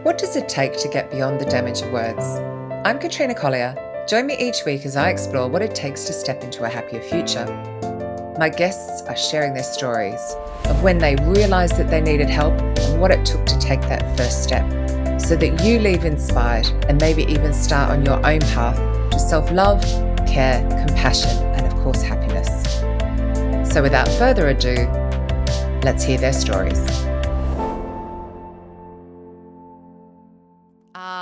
What does it take to get beyond the damage of words? I'm Katrina Collier. Join me each week as I explore what it takes to step into a happier future. My guests are sharing their stories of when they realised that they needed help and what it took to take that first step, so that you leave inspired and maybe even start on your own path to self-love, care, compassion, and of course happiness. So without further ado, let's hear their stories.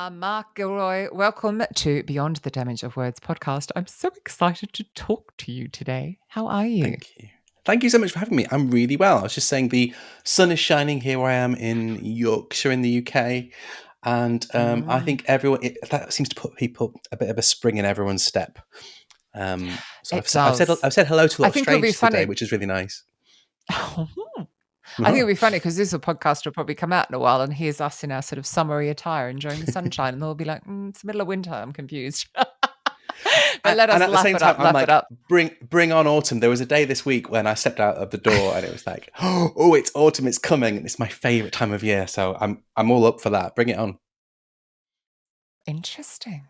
Mark Gilroy, welcome to Beyond the Damage of Words podcast. I'm so excited to talk to you today. How are you? Thank you. Thank you so much for having me. I'm really well. I was just saying the sun is shining here where I am in Yorkshire in the UK. And I think that seems to put people a bit of a spring in everyone's step. So I've said hello to a lot of strangers today, which is really nice. I think it'll be funny because this podcast will probably come out in a while, and here's us in our sort of summery attire enjoying the sunshine, and they'll be like, it's the middle of winter, I'm confused. But let us lap it up. Bring on autumn. There was a day this week when I stepped out of the door and it was like, oh, it's autumn, it's coming, and it's my favourite time of year. So I'm all up for that. Bring it on. Interesting.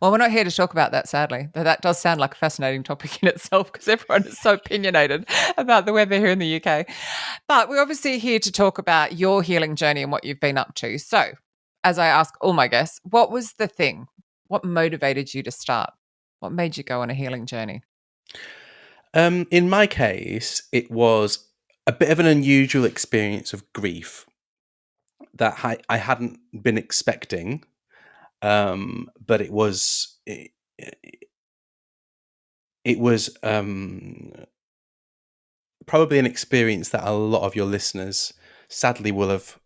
Well, we're not here to talk about that, sadly. That does sound like a fascinating topic in itself because everyone is so opinionated about the weather here in the UK. But we're obviously here to talk about your healing journey and what you've been up to. So, as I ask all my guests, what was the thing? What motivated you to start? What made you go on a healing journey? In my case, it was a bit of an unusual experience of grief that I hadn't been expecting. But it was probably an experience that a lot of your listeners sadly will have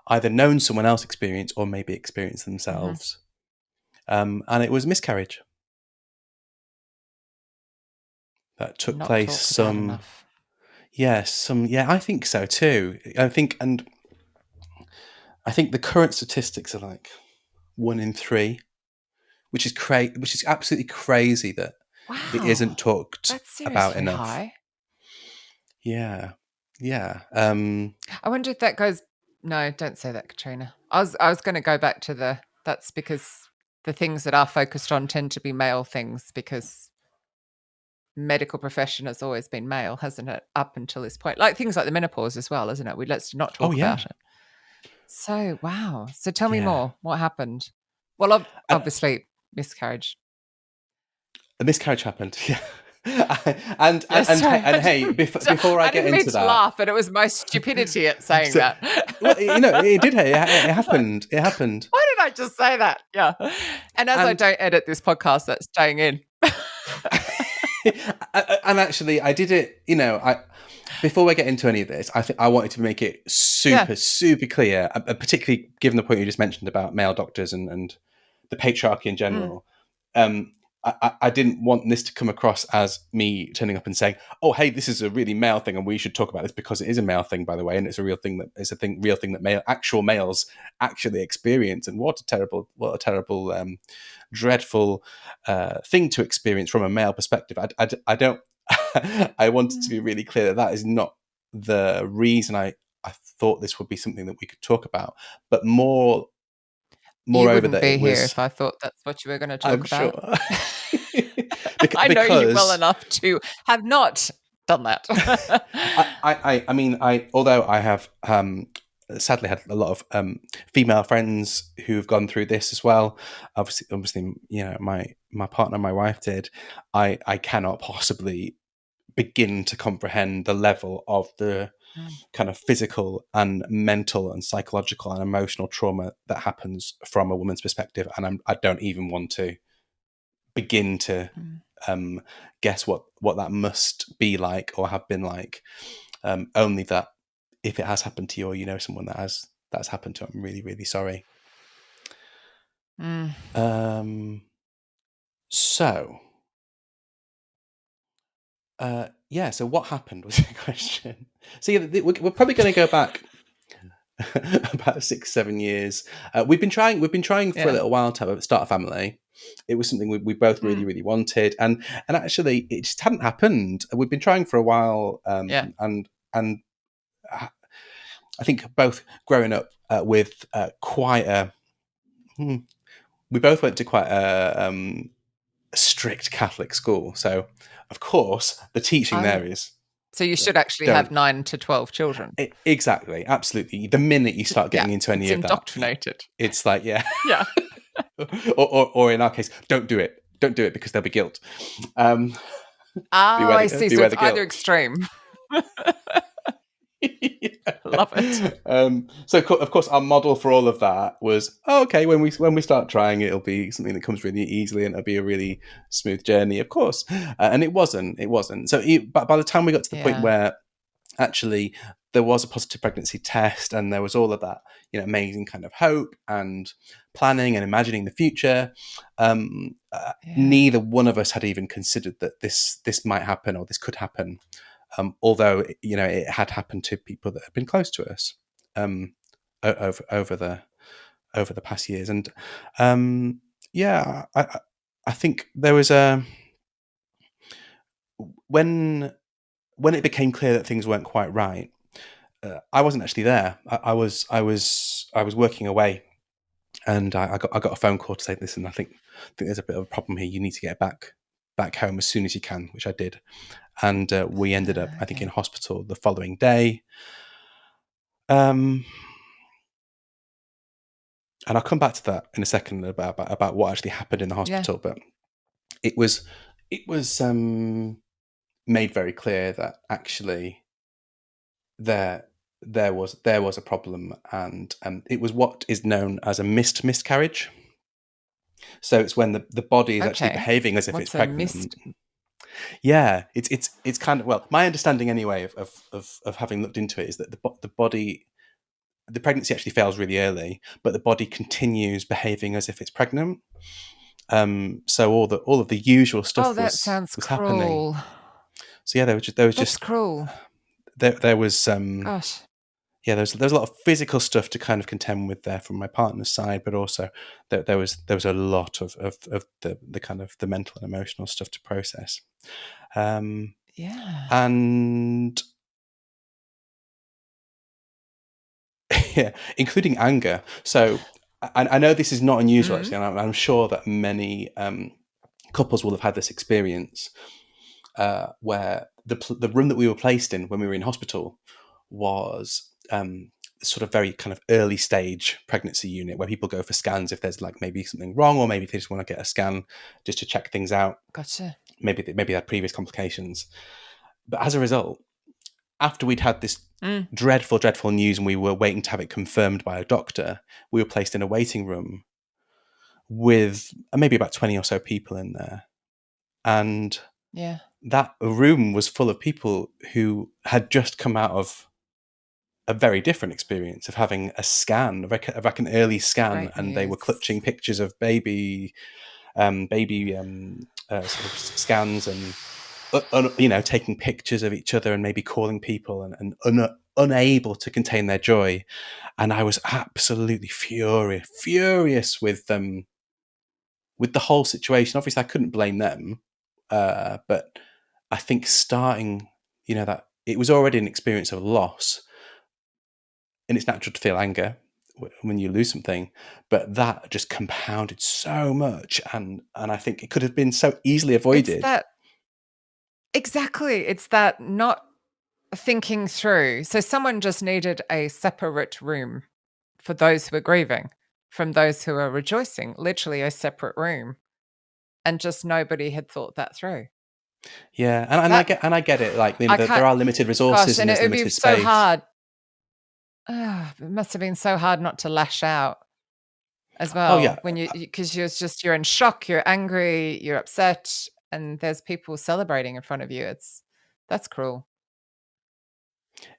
either known someone else experience or maybe experienced themselves. And it was miscarriage that took place. I think so too. I think the current statistics are like 1 in 3, which is absolutely crazy that it isn't talked about enough. High. Yeah. I wonder if that goes. No, don't say that, Katrina. I was going to go back to that's because the things that are focused on tend to be male things, because medical profession has always been male, hasn't it? Up until this point, like things like the menopause as well, isn't it? Let's not talk about it. So, wow. So tell me more. What happened? Well, obviously miscarriage. A miscarriage happened. Yeah. and hey, before I get into that, I didn't mean to laugh, but it was my stupidity at saying that. Well, it did. It happened. It happened. Why did I just say that? Yeah. And I don't edit this podcast, that's staying in. And actually, I did it. Before I get into any of this, I wanted to make it super clear, particularly given the point you just mentioned about male doctors and the patriarchy in general. I didn't want this to come across as me turning up and saying, "Oh, hey, this is a really male thing, and we should talk about this because it is a male thing, by the way, and it's a real thing that actual males actually experience." And what a terrible, dreadful thing to experience from a male perspective. I don't. I wanted to be really clear that is not the reason I thought this would be something that we could talk about, but moreover, you wouldn't be here if I thought that's what you were going to talk about. Sure. I know you well enough to have not done that. I mean, although I have sadly had a lot of female friends who've gone through this as well. Obviously, my partner, my wife did. I cannot possibly begin to comprehend the level of the kind of physical and mental and psychological and emotional trauma that happens from a woman's perspective, and I don't even want to begin to guess what that must be like or have been like. Only that if it has happened to you, or you know someone that's happened to, I'm really, really sorry. So what happened was the question. So we're probably going to go back about 6-7 years. We've been trying for a little while to start a family. It was something we both really, really wanted, and actually it just hadn't happened. We've been trying for a while, and I think both growing up with quite a. We both went to quite a strict Catholic school, so of course the teaching Oh, there is so you should actually have don't 9 to 12 children. exactly, absolutely. The minute you start Yeah, getting into it's any of that, indoctrinated. it's like yeah, Yeah. or in our case, don't do it. Don't do it because there'll be guilt. Um, Oh, I see. So beware it's the either guilt. extreme. Yeah. Love it. So of course our model for all of that was okay when we start trying it'll be something that comes really easily and it'll be a really smooth journey, of course, and it wasn't so but by the time we got to the point Yeah. where actually there was a positive pregnancy test and there was all of that amazing kind of hope and planning and imagining the future, Yeah. neither one of us had even considered that this might happen or this could happen, although it had happened to people that had been close to us, over the past years. And yeah, I think there was a when it became clear that things weren't quite right. I wasn't actually there. I was working away, and I got a phone call to say, listen, I think there's a bit of a problem here. You need to get back home as soon as you can, which I did, and we ended up, I think, in Okay. hospital the following day. Um, and I'll come back to that in a second about what actually happened in the Yeah. hospital. But it was made very clear that actually there there was a problem, and it was what is known as a miscarriage. So it's when the body is actually Okay. behaving as if it's What's a pregnant. missed? Yeah, it's kind of, well, my understanding anyway of having looked into it is that the body, the pregnancy actually fails really early, but the body continues behaving as if it's pregnant. So all of the usual Oh, stuff that was sounds happening. cruel. So yeah, there was That's just cruel. there was Gosh. yeah, there's a lot of physical stuff to kind of contend with there from my partner's side, but also there was a lot of the kind of the mental and emotional stuff to process, um, Yeah. and yeah, including anger. So I know this is not unusual Mm. actually, and I'm sure that many couples will have had this experience, where the room that we were placed in when we were in hospital was sort of very kind of early stage pregnancy unit where people go for scans if there's like maybe something wrong, or maybe they just want to get a scan just to check things out. Gotcha. Maybe they had previous complications, but as a result, after we'd had this Mm. dreadful news and we were waiting to have it confirmed by a doctor, we were placed in a waiting room with maybe about 20 or so people in there, and Yeah. that room was full of people who had just come out of a very different experience of having a scan, of like an early scan, Great and they were news. clutching pictures of baby sort of scans, and taking pictures of each other and maybe calling people, and unable to contain their joy. And I was absolutely furious with the whole situation. Obviously, I couldn't blame them, but I think starting, that it was already an experience of loss, and it's natural to feel anger when you lose something, but that just compounded so much, and I think it could have been so easily It's avoided. that exactly. It's that not thinking through. So someone just needed a separate room for those who are grieving from those who are rejoicing, literally a separate room. And just nobody had thought that through. Yeah, and I That get it. Like, I there can't are limited gosh, resources and and it there's would be limited so space. hard. It must have been so hard not to lash out as Oh yeah, well when you because you're in shock, you're angry, you're upset, and there's people celebrating in front of you. That's cruel.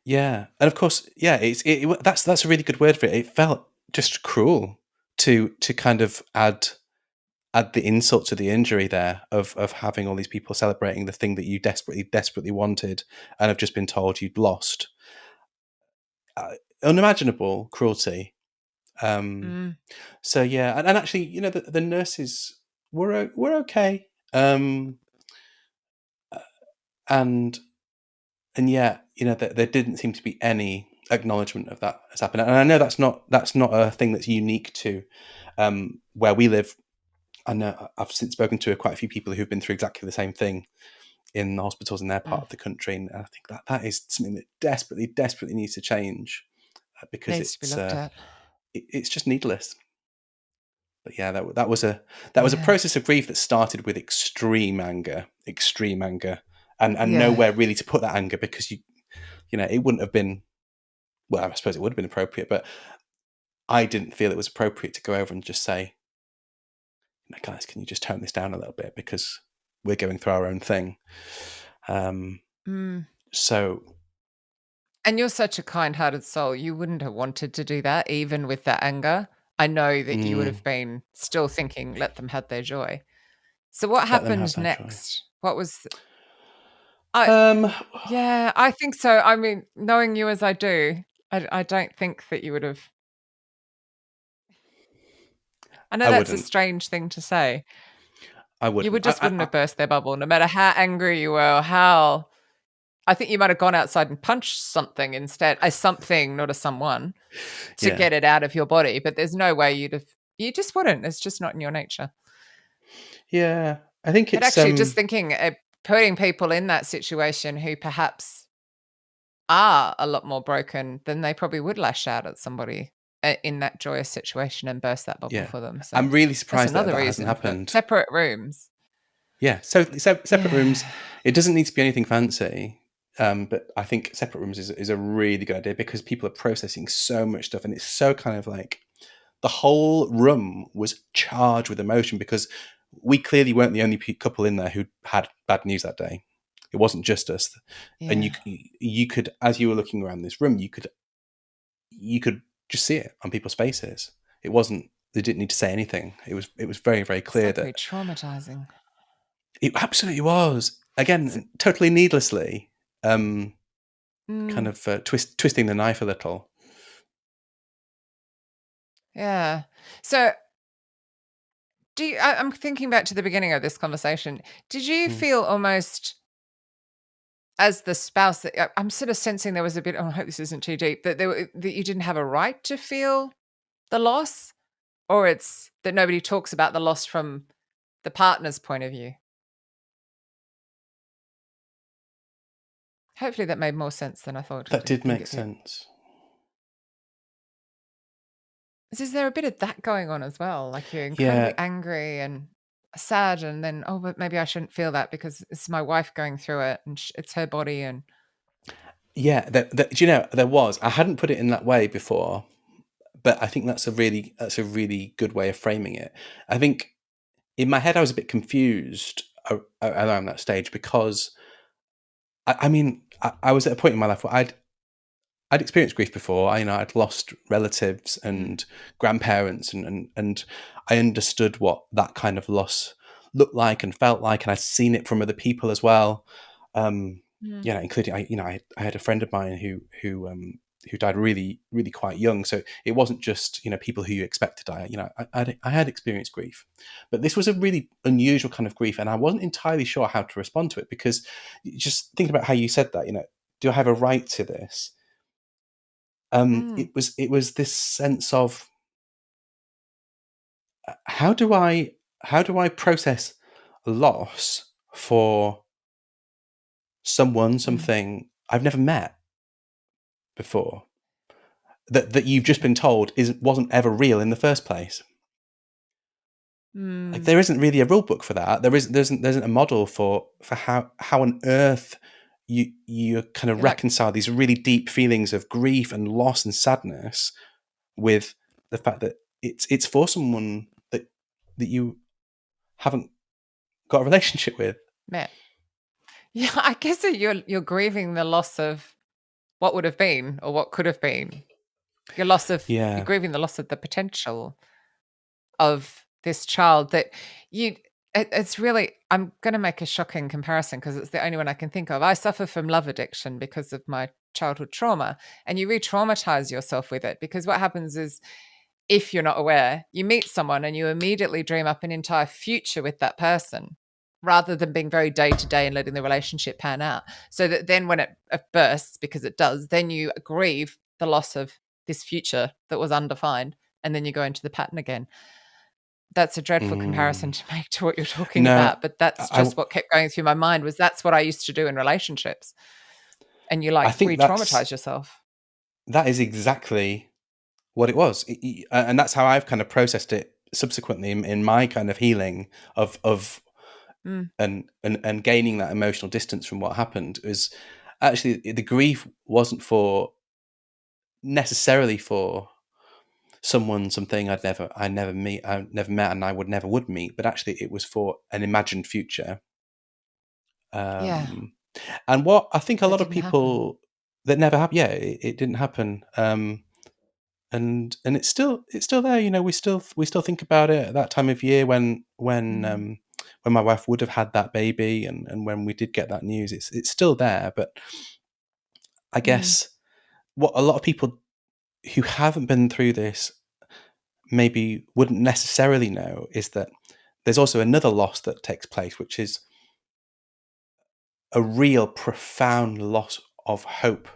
yeah, and of course, yeah. That's a really good word for it. It felt just cruel to kind of add the insult to the injury there of having all these people celebrating the thing that you desperately wanted and have just been told you'd lost. Unimaginable cruelty. Um, Mm, so yeah, and actually, the nurses were okay, and and yeah, there didn't seem to be any. acknowledgement of that has happened. And I know that's not a thing that's unique to where we live. I know I've since spoken to quite a few people who've been through exactly the same thing in the hospitals in their part Mm. of the country, and I think that is something that desperately needs to change, because Needs to be looked at. it's just needless. But yeah, that was a Yeah. process of grief that started with extreme anger, and Yeah. nowhere really to put that anger, because it wouldn't have been, well, I suppose it would have been appropriate, but I didn't feel it was appropriate to go over and just say, guys, can you just tone this down a little bit, because we're going through our own thing. Mm. So, And you're such a kind-hearted soul. You wouldn't have wanted to do that, even with that anger. I know that you would mm, have been still thinking, let them have their joy. So what let them have happened their joy. next? What was I Um, yeah, I think so. I mean, knowing you as I do, I don't think that you would have. I know I that's a wouldn't. strange thing to say. I You wouldn't. would just wouldn't have burst their bubble, no matter how angry you were, or how I think you might have gone outside and punched something instead, a something, not a someone, to Yeah, get it out of your body. But there's no way you'd have. You just wouldn't. It's just not in your nature. yeah. I think But it's actually, just thinking, putting people in that situation who perhaps are a lot more broken, then they probably would lash out at somebody in that joyous situation and burst that bubble yeah. for them. So I'm really that's surprised that another that hasn't reason for happened. separate rooms. Yeah, so separate rooms. Yeah. It doesn't need to be anything fancy, but I think separate rooms is a really good idea, because people are processing so much stuff, and it's so kind of like the whole room was charged with emotion, because we clearly weren't the only couple in there who had bad news that day. It wasn't just us, and Yeah. you could, as you were looking around this room, you could just see it on people's faces. It wasn't, they didn't need to say anything. It was very, very It's clear got to that be traumatizing. it absolutely was. S Again, totally needlessly, kind mm, of twisting the knife a little. yeah. So I'm thinking back to the beginning of this conversation. Did you Mm. feel almost as the spouse that I'm sort of sensing there was a bit, oh, I hope this isn't too deep, that that you didn't have a right to feel the loss, or it's that nobody talks about the loss from the partner's point of view? Hopefully that made more sense than I thought. That did Did make it did. sense. Is there a bit of that going on as well? Like you're incredibly Yeah, angry and sad, and then, oh, but maybe I shouldn't feel that because it's my wife going through it and it's her body. And yeah. Do you know, there was. I hadn't put it in that way before, but I think that's a really good way of framing it. I think in my head I was a bit confused around that stage, because I mean, I was at a point in my life where I'd experienced grief before. I'd lost relatives mm, and grandparents, and I understood what that kind of loss looked like and felt like, and I'd seen it from other people as well. Um, mm, including I had a friend of mine who died really, really quite young. So it wasn't just people who you expect to die. I had experienced grief, but this was a really unusual kind of grief, and I wasn't entirely sure how to respond to it, because just thinking about how you said that, do I have a right to this? mm, It was this sense of, how do I process loss for someone, mm, something I've never met before, that you've just yeah, been told wasn't ever real in the first place. Like, mm, there isn't really a rule book for that. There isn't a model for how on earth you kind of you're like, reconcile these really deep feelings of grief and loss and sadness with the fact that it's for someone that you haven't got a relationship with. man. Yeah, I guess that you're grieving the loss of what would have been or what could have been. You're Yeah, grieving the loss of the potential of this child that you it's really, I'm going to make a shocking comparison because it's the only one I can think of. I suffer from love addiction because of my childhood trauma, and you re-traumatize yourself with it, because what happens is, if you're not aware, you meet someone and you immediately dream up an entire future with that person rather than being very day to day and letting the relationship pan out. So that then when it bursts, because it does, then you grieve the loss of this future that was undefined, and then you go into the pattern again. That's a dreadful comparison to make to what you're talking No, about, but that's I just what kept going through my mind, was that's what I used to do in relationships. And you I like think re-traumatize yourself. that is exactly what it was, and that's how I've kind of processed it subsequently in my kind of healing of Mm, and gaining that emotional distance from what happened. Is actually the grief wasn't for necessarily for something I never met, and I would meet, but actually it was for an imagined future. yeah, Um, and what I think a that lot of didn't happen. people that never happened, yeah, it didn't happen. And it's still there. You know, we still think about it at that time of year Mm, when my wife would have had that baby, and when we did get that news, it's still there. But I mm, guess what a lot of people who haven't been through this maybe wouldn't necessarily know is that there's also another loss that takes place, which is a real profound loss of hope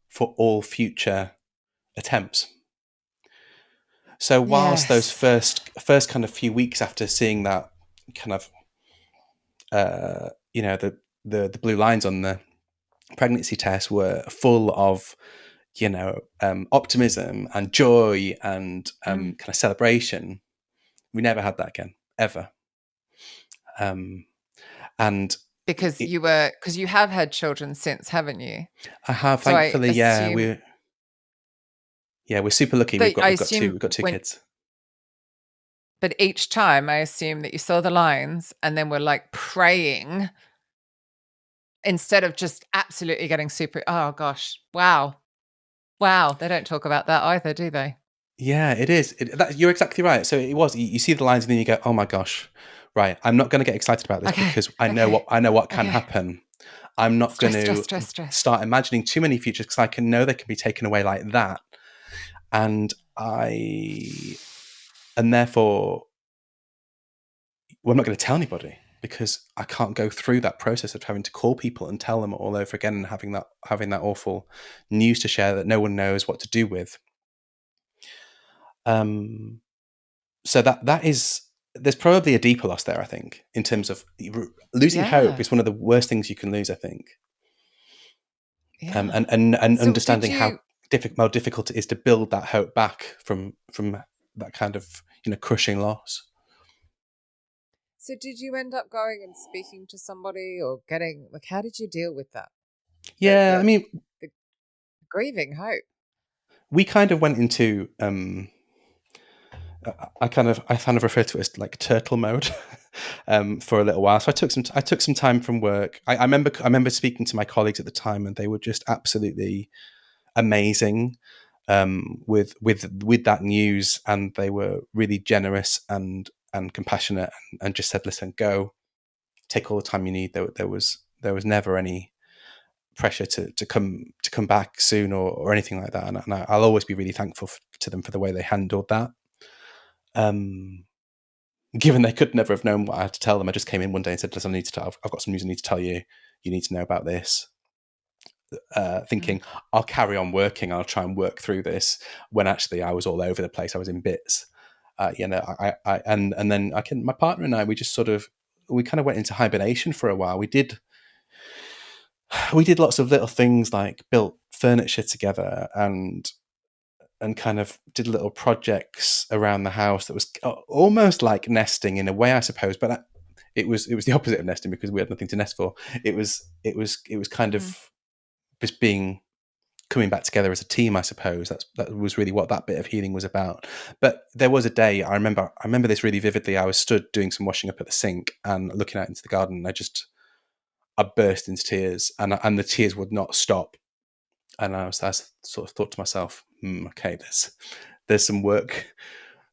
for all future attempts. So whilst those yes. first kind of few weeks after seeing that kind of the blue lines on the pregnancy test were full of optimism and joy and Mm. kind of celebration, we never had that again ever. Um, and Because it, you have had children since, haven't you? I have, So I thankfully, assume we're super lucky. that We've got two when, kids. but each time I assume that you saw the lines and then were like praying instead of just absolutely getting super. Oh gosh. Wow. Wow. They don't talk about that either, do they? Yeah, it is. You're exactly right. So it was. You see the lines and then you go, "Oh my gosh, right! I'm not going to get excited about this Okay. because Okay. I know what can Okay. happen. I'm not going Stress, stress, to stress, stress. start imagining too many futures because I can know they can be taken away like that, and I and therefore, well, I'm not going to tell anybody because I can't go through that process of having to call people and tell them all over again and having that awful news to share that no one knows what to do with. Um, so that is there's probably a deeper loss there, I think, in terms of losing hope Yeah. is one of the worst things you can lose, I think. Yeah. And So did understanding how you difficult it is to build that hope back from that kind of crushing loss. So did you end up going and speaking to somebody or getting, like, how did you deal with that? The Yeah, I the mean, the grieving hope. we kind of went into I kind of refer to it as like turtle mode for a little while. So I took some time from work. I remember speaking to my colleagues at the time, and they were just absolutely amazing with that news, and they were really generous and compassionate, and just said, "Listen, go take all the time you need." There was never any pressure to come back soon or anything like that, and I'll always be really thankful to them for the way they handled that. Um, Given they could never have known what I had to tell them, I just came in one day and said, "Listen, I've got some news I need to tell you. You need to know about this." Mm. Thinking I'll carry on working, I'll try and work through this. When actually I was all over the place, I was in bits. And then my partner and I, we kind of went into hibernation for a while. We did lots of little things like built furniture together and kind of did little projects around the house that was almost like nesting in a way, I suppose. But it was the opposite of nesting because we had nothing to nest for. It was kind Mm. of just being coming back together as a team, I suppose. That was really what that bit of healing was about. But there was a day I remember this really vividly. I was stood doing some washing up at the sink and looking out into the garden. And I burst into tears, and the tears would not stop. And I sort of thought to myself, okay, there's some work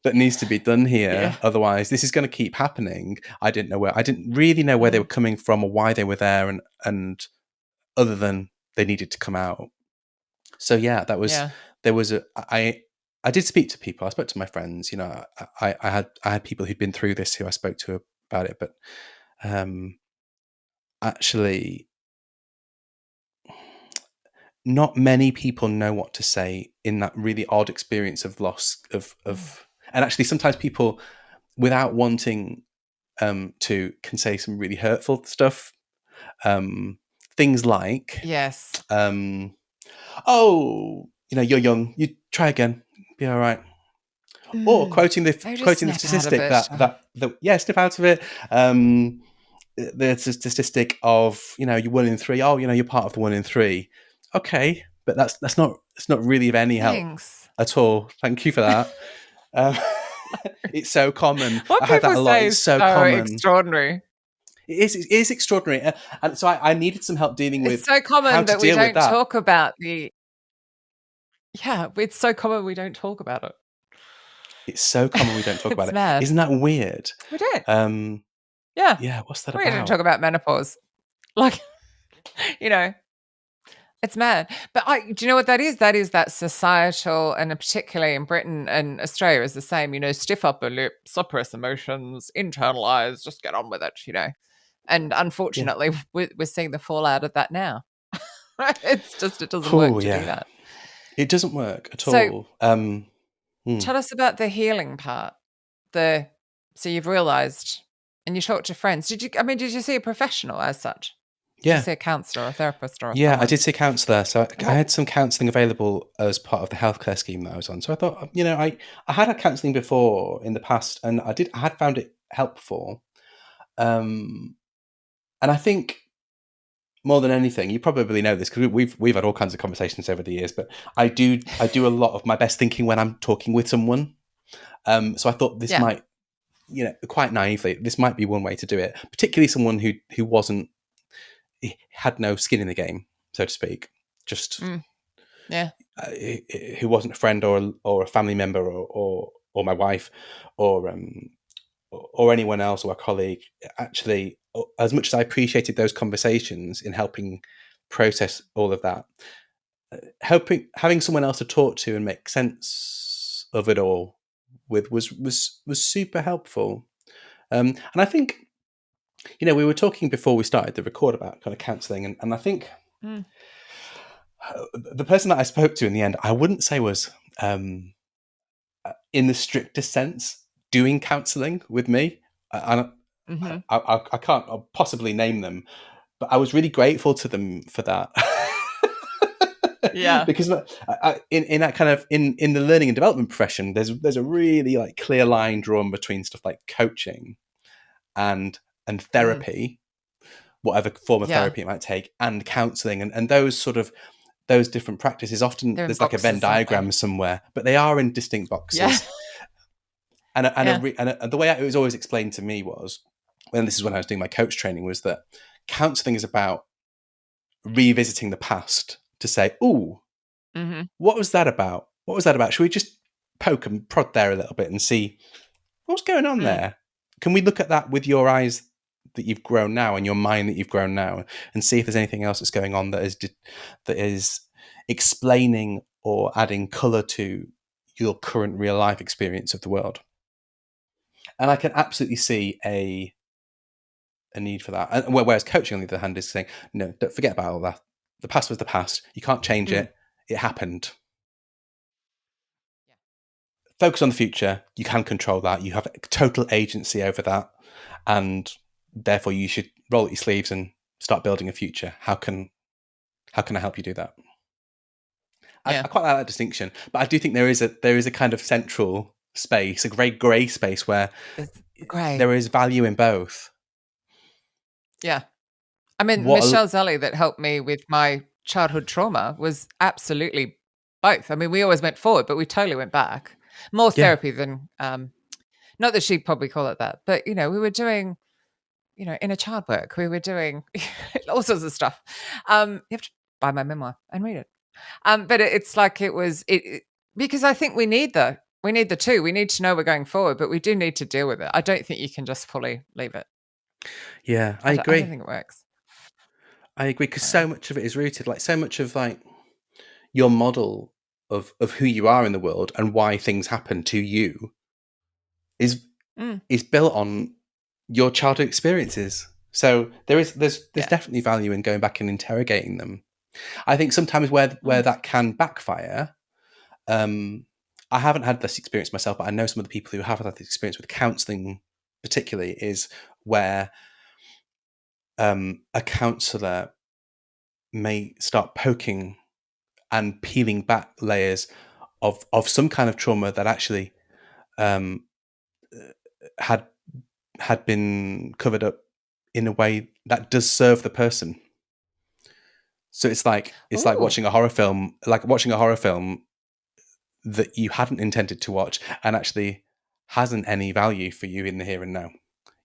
that needs to be done Yeah. here. Otherwise, this is going to keep happening. I didn't really know where they were Mm. coming from or why they were there, and other than they needed to come out. So yeah, Yeah. there was I did speak to people. I spoke to my friends. I had people who'd been through this who I spoke to about it, but um, actually not many people know what to say in that really odd experience of loss and actually sometimes people without wanting to can say some really hurtful stuff. Things like, Yes. "Oh, you're young. You try again. Be all right." Or Mm. quoting the Maybe just quoting the snap out of statistic it. that yeah, snip out of it. The statistic of you're 1 in 3. Oh, you're part of the 1 in 3. Okay, but that's not really of any help Thanks. at all. Thank you for that. Um, it's so common. What I had that people a lot. say It's is so so common. extraordinary. It is extraordinary, and so I needed some help dealing It's with so how common to that we deal with don't that. talk about the yeah, it's so common we don't talk about it. It's so common we don't talk about It's it. mad. Isn't that weird? We don't. Um, Yeah. yeah, what's that We don't about? talk about menopause. Like, you know, it's mad. But do you know what that is? That is that societal, and particularly in Britain and Australia is the same, stiff upper lip, suppress emotions, internalize, just get on with it. And Yeah. unfortunately, we're seeing the fallout of that now. It doesn't Oh work to do yeah. that. It doesn't work at So all. Hmm. tell us about the healing part. So you've realized, and you talked to friends. Did you see a professional as such? Did you Yeah. see a counselor, a therapist, or Yeah, I someone? did see a counsellor. So I What? had some counselling available as part of the healthcare scheme that I was on. So I thought, I had had counselling before in the past, and I had found it helpful. Um, and I think more than anything, you probably know this because we've had all kinds of conversations over the years. But I do a lot of my best thinking when I'm talking with someone. So I thought this Yeah. might, quite naively, this might be one way to do it. Particularly someone who wasn't had no skin in the game, so to speak. Just Mm, yeah. uh, who wasn't a friend or a family member or my wife or or anyone else or a colleague. Actually, as much as I appreciated those conversations in helping process all of that, helping having someone else to talk to and make sense of it all with was super helpful. And I think we were talking before we started the record about kind of counselling, and I think Mm, the person that I spoke to in the end, I wouldn't say was um, in the strictest sense doing counselling with me. And hmm I can't possibly name them, but I was really grateful to them for that. Yeah. Because in that kind of in the learning and development profession, there's a really like clear line drawn between stuff like coaching and Mm, therapy, whatever form of yeah. therapy it might take, and counselling, and those different practices. Often They're in there's like a Venn boxes, aren't they? diagram somewhere, but they are in distinct Yeah. boxes. And Yeah. the way it was always explained to me was, and this is when I was doing my coach training, was that counselling is about revisiting the past to say, "Ooh, hmm what was that about? What was that about? Should we just poke and prod there a little bit and see what's going on Mm, there? Can we look at that with your eyes that you've grown now and your mind that you've grown now, and see if there's anything else that's going on that is explaining or adding color to your current real life experience of the world?" And I can absolutely see a need for that. And whereas coaching, on the other hand, is saying, no, don't forget about all that. The past was the past. You can't change mm. it. It happened. Focus on the future. You can control that. You have total agency over that, and therefore you should roll up your sleeves and start building a future. How can I help you do that? I Yeah. quite like that distinction, but I do think there is a kind of central space, a very grey space where It's grey. there is value in both. Yeah. I mean, What? Michelle Zelly that helped me with my childhood trauma was absolutely both. I mean, we always went forward, but we totally went back. More Yeah, therapy than not that she'd probably call it that, but we were doing, inner child work. We were doing all sorts of stuff. You have to buy my memoir and read it. But it's like it because I think we need the two. We need to know we're going forward, but we do need to deal with it. I don't think you can just fully leave it. yeah, I I don't agree. think it works. I agree because So, so much of it is rooted, like so much of like your model of who you are in the world and why things happen to you is mm, is built on your childhood experiences. So there's yeah. definitely value in going back and interrogating them. I think sometimes where Oh, that can backfire. I haven't had this experience myself, but I know some of the people who have had this experience with counselling, particularly, is where a counsellor may start poking and peeling back layers of some kind of trauma that actually um, had been covered up in a way that does serve the person. So it's like ooh, watching a horror film that you hadn't intended to watch and actually hasn't any value for you in the here and now.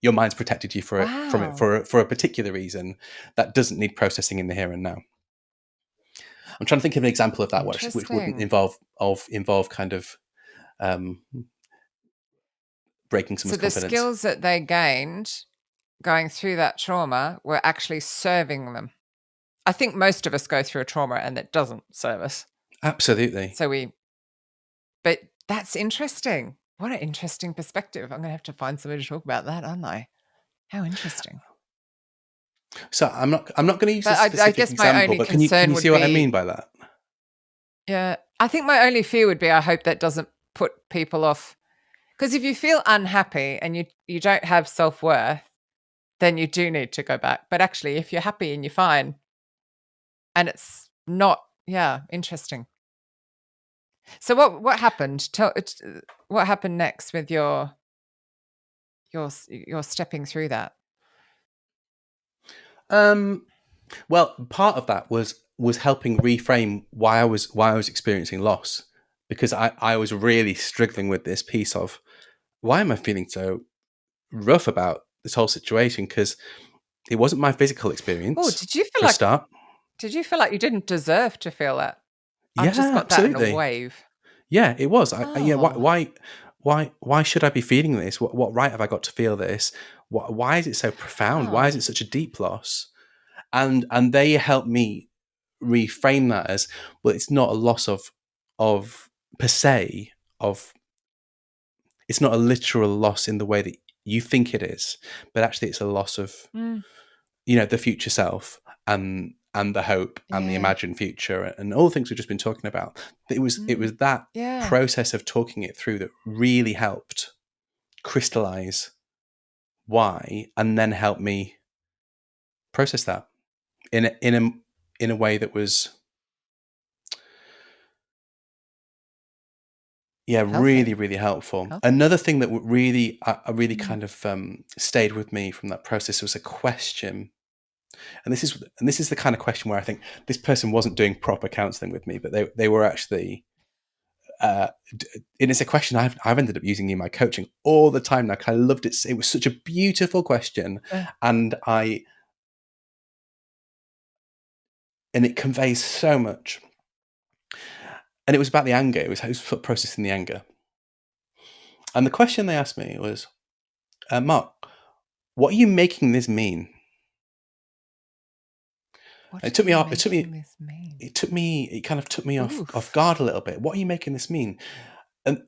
Your mind's protected you from it wow, for a particular reason that doesn't need processing in the here and now. I'm trying to think of an example of that which wouldn't interesting. involve kind of um, breaking So someone's the confidence. skills that they gained going through that trauma were actually serving them. I think most of us go through a trauma and it doesn't serve us. Absolutely. So but that's interesting. What an interesting perspective. I'm going to have to find somebody to talk about that, aren't I? How interesting. So I'm not going to use a But I specific guess my example, only but can concern you would see what I be, mean by that? yeah, I think my only fear would be I hope that doesn't put people off. Because if you feel unhappy and you don't have self-worth, then you do need to go back. But actually, if you're happy and you're fine and it's not, yeah, interesting. So what happened? What happened next with your stepping through that? Um, well, part of that was helping reframe why I was experiencing loss, because I was really struggling with this piece of why am I feeling so rough about this whole situation, because it wasn't my physical Oh, experience for a start. did you feel like you didn't deserve to feel that? I've just Yeah, got that in a absolutely. wave. Yeah, it was. Yeah. Oh. Why should I be feeling this? What right have I got to feel this? Why is it so profound? Why is Oh. it such a deep loss? And they helped me reframe that as, well, it's not a loss of per se, of it's not a literal loss in the way that you think it is, but actually it's a loss of, Mm, the future self, and the hope and the yeah. imagined future and all the things we've just been talking about. It Mm, was that yeah. process of talking it through that really helped crystallize why, and then help me process that in a way that was, yeah, really, Healthy. really helpful. Healthy. Another thing that really, I really Mm. kind of stayed with me from that process was a question, and this is the kind of question where I think this person wasn't doing proper counselling with me, but they were actually, and it's a question I've ended up using in my coaching all the time now, 'cause I loved it. It was such a beautiful question, Uh, and it conveys so much. And it was about the anger. It was sort of processing the anger. And the question they asked me was, Mark, what are you making this mean? And it what are took me you off. making this mean? It kind of took me off Oof. guard a little bit. What are you making this mean? And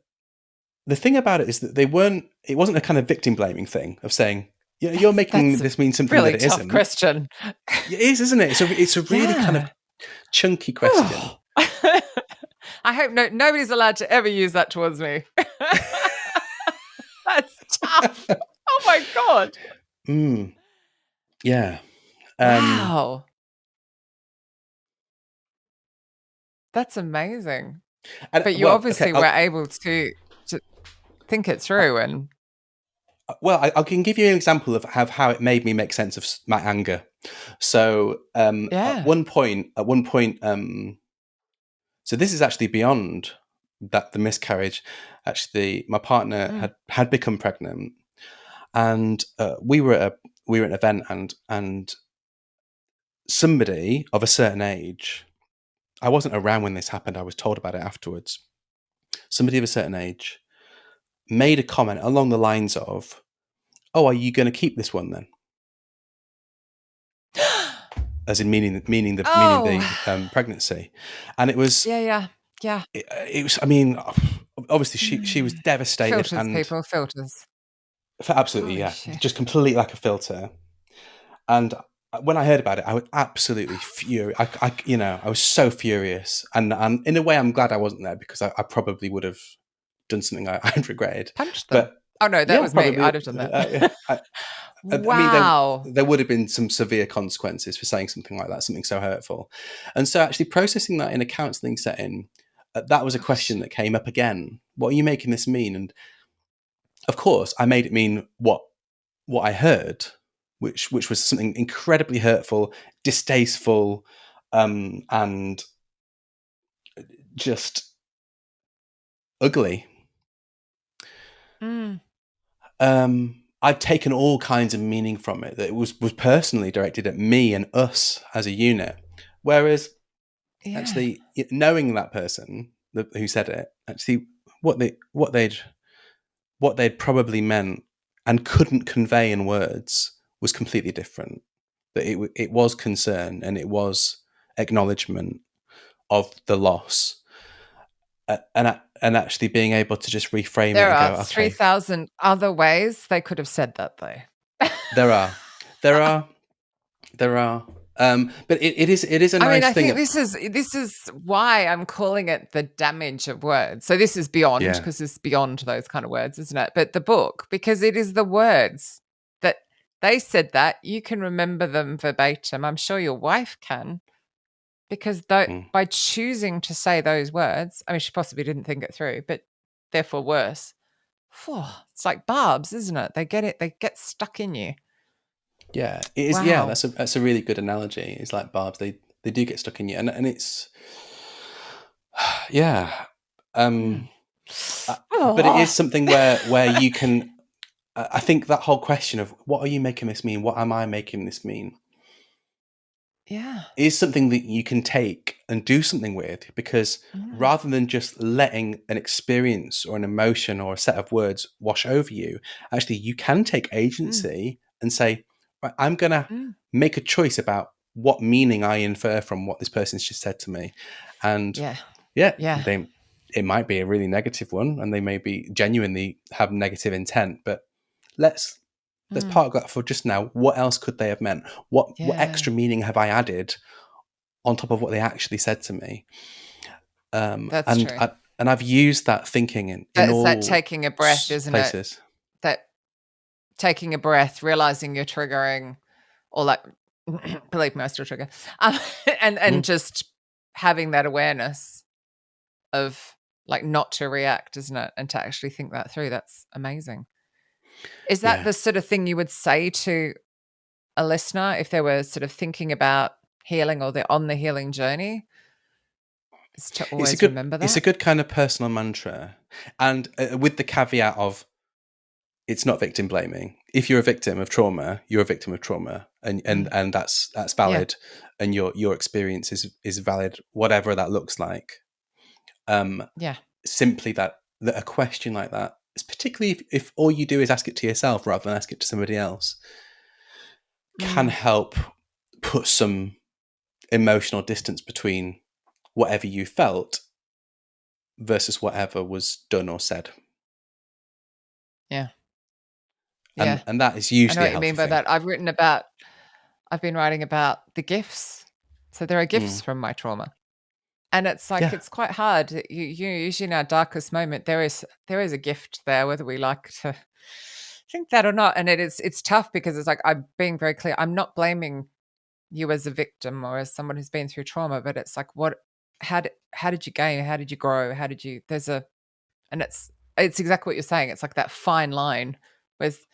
the thing about it is that it wasn't a kind of victim blaming thing of saying, yeah, you're making That's a this mean something that really it tough isn't. question. It is, isn't it? It's a really kind of Yeah. chunky question. I hope nobody's allowed to ever use that towards me. That's tough. Oh my god. Mm, yeah. Um, Wow. That's amazing. and But you well, okay. obviously were able to think it through and I can give you an example of how it made me make sense of my anger. So yeah. at one point, so this is actually beyond that the miscarriage. Actually, my partner Mm. had become pregnant, and we were at an event, and somebody of a certain age. I wasn't around when this happened. I was told about it afterwards. Somebody of a certain age made a comment along the lines of, "Oh, are you going to keep this one then?" As in meaning Oh. the pregnancy, and it was Yeah, yeah. Yeah. it was. I mean, obviously she was Mm. devastated, Filters, and people, filters. absolutely, Holy yeah, shit. just completely like a filter. And when I heard about it, I was absolutely furious. I was so furious, and in a way, I'm glad I wasn't there, because I probably would have done something I'd regretted. Punched them. But Oh no, that yeah, was me. probably. I'd have done that. Yeah, I mean, Wow. there would have been some severe consequences for saying something like that, something so hurtful. And so, actually processing that in a counselling setting, that was a question that came up again. What are you making this mean? And of course, I made it mean what I heard, which was something incredibly hurtful, distasteful, and just ugly. Mm. I'd taken all kinds of meaning from it that it was personally directed at me and us as a unit. Whereas, Yeah. actually, knowing that person who said it, actually, what they'd probably meant and couldn't convey in words was completely different. That it was concern, and it was acknowledgement of the loss, and actually being able to just reframe it There and are go, okay, 3,000 other ways they could have said that, though. there are, there are, there are. But it is a I mean, nice I thing. think this is why I'm calling it the damage of words. So this is beyond, Yeah, because it's beyond those kind of words, isn't it? But the book, because it is the words that they said that you can remember them verbatim. I'm sure your wife can, because mm, by choosing to say those words, I mean, she possibly didn't think it through, but therefore worse. Phew, it's like barbs, isn't it? They get it. They get stuck in you. yeah, it is. Yeah, Wow. that's a really good analogy. It's like barbs; they do get stuck in you, and it's yeah. Mm. But it is Oh, something where you can. I think that whole question of what are you making this mean? What am I making this mean? yeah. Is something that you can take and do something with, because Mm, rather than just letting an experience or an emotion or a set of words wash over you, actually you can take mm, agency and say, "Right, I'm going to mm. make a choice about what meaning I infer from what this person's just said to me." And Yeah. yeah, Yeah. it might be a really negative one, and they may be genuinely have negative intent, but let's Mm, park that for just now. What else could they have meant? What yeah. extra meaning have I added on top of what they actually said to me? That's And true. I've used that thinking in It's that all taking a breath, isn't it? places. That taking a breath, realizing you're triggering, or like, believe me, I still trigger. Um, and Mm, just having that awareness of like not to react, isn't it? And to actually think that through. That's amazing. Is that yeah, the sort of thing you would say to a listener if they were sort of thinking about healing or they're on the healing journey? Is to always remember it's a that? good kind of personal mantra, and with the caveat of it's not victim blaming. If you're a victim of trauma, you're a victim of trauma, and Mm, that's yeah. valid, and your experience is valid, whatever that looks like. Um, Yeah. Simply that a question like that, is particularly if all you do is ask it to yourself rather than ask it to somebody else, can Mm, help put some emotional distance between whatever you felt versus whatever was done or said, yeah. Yeah. and that is I know usually a what you mean healthy by thing. that. I've been writing about the gifts. So there are gifts Mm. from my trauma. And it's like Yeah, it's quite hard. You usually in our darkest moment there is a gift there, whether we like to think that or not. And it's tough because it's like I'm being very clear. I'm not blaming you as a victim or as someone who's been through trauma, but it's like how did you gain? How did you grow? How did you there's a and it's exactly what you're saying. It's like that fine line with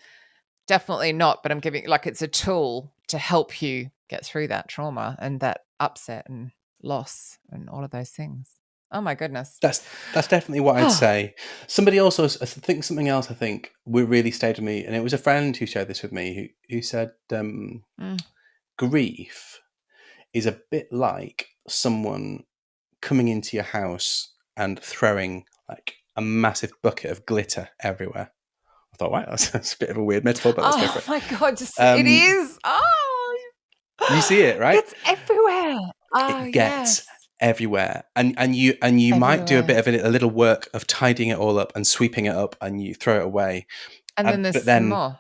definitely not, but I'm giving like it's a tool to help you get through that trauma and that upset and loss and all of those things. Oh my goodness. that's definitely what I'd Oh, say. Somebody also, I think something else, I think really stayed with me, and it was a friend who shared this with me, who said, mm. grief is a bit like someone coming into your house and throwing like a massive bucket of glitter everywhere. I thought, wow, that's a bit of a weird metaphor, but let's go for Oh it. my God, just it Um, is. Oh, you see it, right? it's everywhere. Oh, It gets yes. everywhere, and you might do a bit Everywhere. of a little work of tidying it all up and sweeping it up, and you throw it away. And then there's But some then more.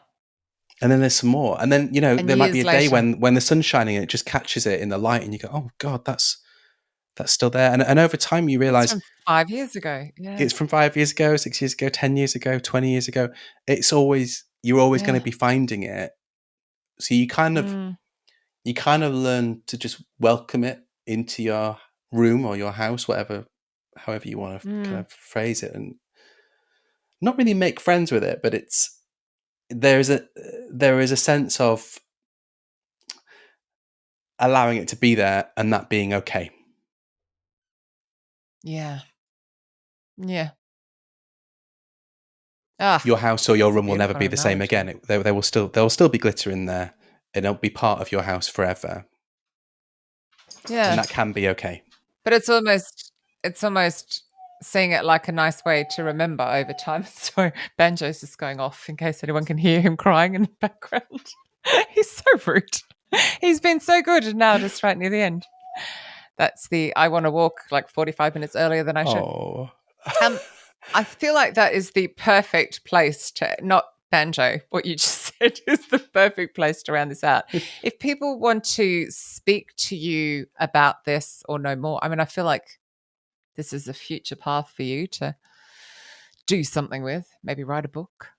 And then there's some more. And then, And there might be years a day later. when the sun's shining and it just catches it in the light and you go, oh God, that's still there. And over time you It's realize from 5 years ago. Yeah. it's from 5 years ago, 6 years ago, 10 years ago, 20 years ago. You're always going Yeah. to be finding it. So you kind of Mm. learn to just welcome it into your room or your house, however you want to kind Mm. of phrase it, and not really make friends with it, but there is a sense of allowing it to be there and that being okay. Yeah. Yeah. Ah, Your house or your that's a room will never beautiful be the same analogy. again. There will still be glitter in there, and it'll be part of your house forever, and Yeah. that can be okay. But it's almost seeing it like a nice way to remember over time. Sorry, Banjo's just going off in case anyone can hear him crying in the background. He's so rude. He's been so good, and now just right near the end. That's the I want to walk like 45 minutes earlier than I should. Oh, I feel like that is the perfect place to not Banjo. What you just said is the perfect place to round this out. If people want to speak to you about this or know more, I mean, I feel like this is a future path for you to do something with, maybe write a book,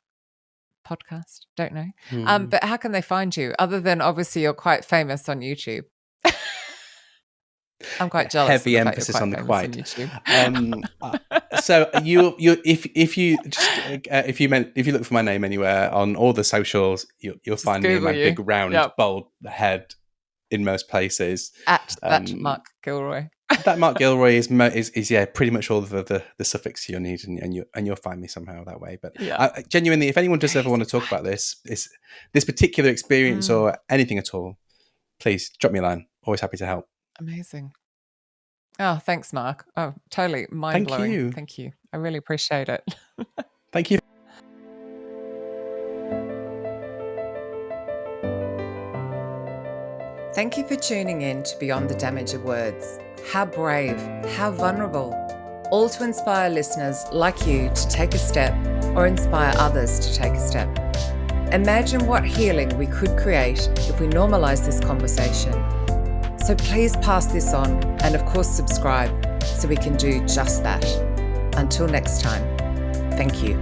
podcast, don't know. But how can they find you other than obviously you're quite famous on YouTube? I'm quite jealous of heavy the fact you're emphasis quite on the famous on quite. YouTube. So if you look for my name anywhere on all the socials, you'll Just find me in Google my you. big round Yep. bald head in most places. At ThatMarkGilroy. That Mark Gilroy is pretty much all of the suffix you'll need, and you'll find me somehow that way. But Yeah. genuinely, if anyone does ever want to talk about this particular experience Mm, or anything at all, please drop me a line. Always happy to help. amazing. Oh, thanks, Mark. Oh, totally mind Thank blowing. you. Thank you. I really appreciate it. Thank you. Thank you for tuning in to Beyond the Damage of Words. How brave, how vulnerable. All to inspire listeners like you to take a step or inspire others to take a step. Imagine what healing we could create if we normalize this conversation. So please pass this on and, of course, subscribe so we can do just that. Until next time, thank you.